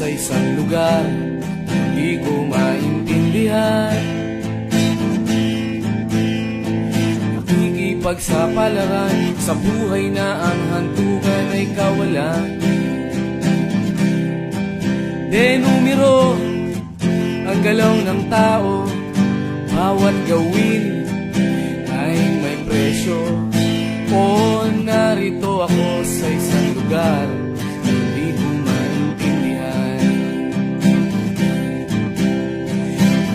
sa isang lugar hindi ko maintindihan. Nakikipagsapalaran sa buhay na ang hantungan ay kawalan. Denumero ang galaw ng tao, bawat gawin ay may presyo. O narito ako sa isang lugar hindi ko maintindihan.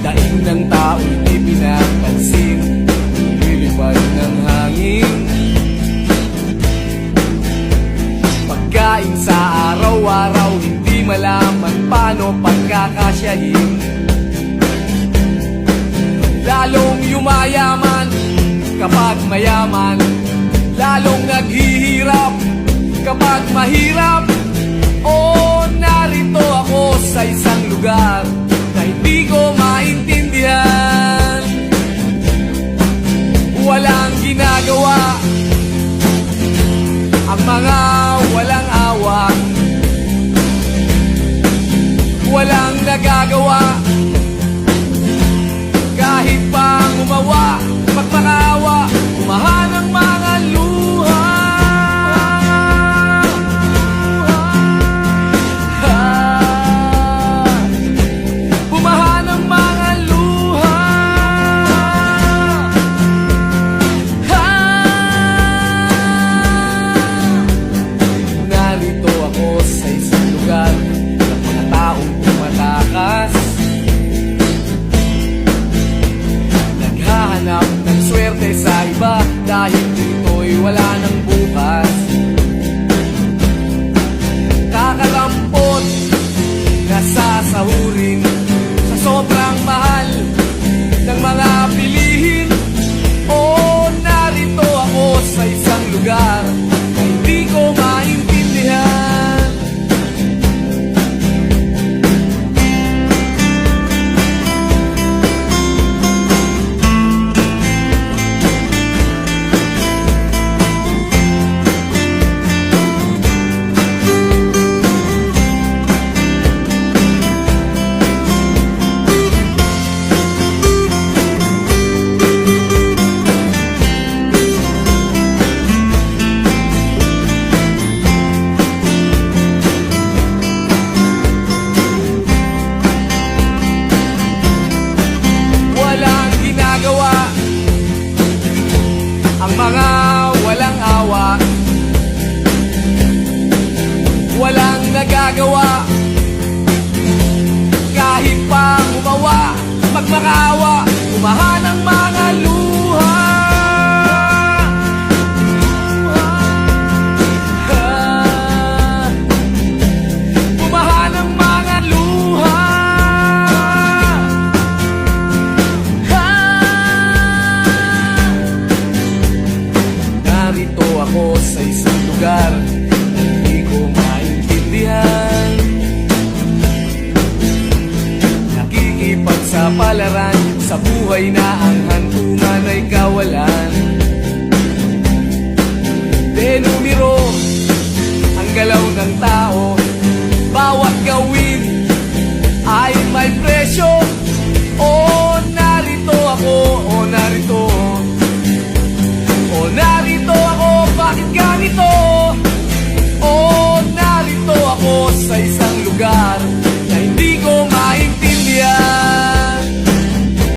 Daig ng tao'y di pinapansin, lilipad ng hangin. Pagkain sa araw-araw, hindi malaman paano pagkakasyahin. Lalong yumayaman kapag mayaman, lalong naghihirap kapag mahirap. O narito ako sa isang lugar na hindi ko maintindihan. Walang ginagawa ang mga walang awa, walang nagagawa kahit pang umawa, magmakaawa, umahan ang mga luha. Umahan ang mga luha. Narito ako sa isang lugar ng mga taong tumatakas, naghahanap ng swerte sa iba dahil dito'y wala ng bukas. Kakarampot na sasahurin sa sobrang mahal ng mga bilihin. O narito ako sa isang lugar na hindi ko maintindihan. Ang mga walang awa, walang nagagawa kahit pang umawa, magmakaawa, umahan ang mga luha. Umahan ang mga luha. Narito ako sa isang lugar na hindi ko maintindihan. Nakikipagsapalaran sa buhay na ang hantungan ay kawalan. Denumero ang galaw ng tao, bawat gawin ay may presyo. O narito ako, o narito, o narito ako, bakit ganito? O narito ako sa isang lugar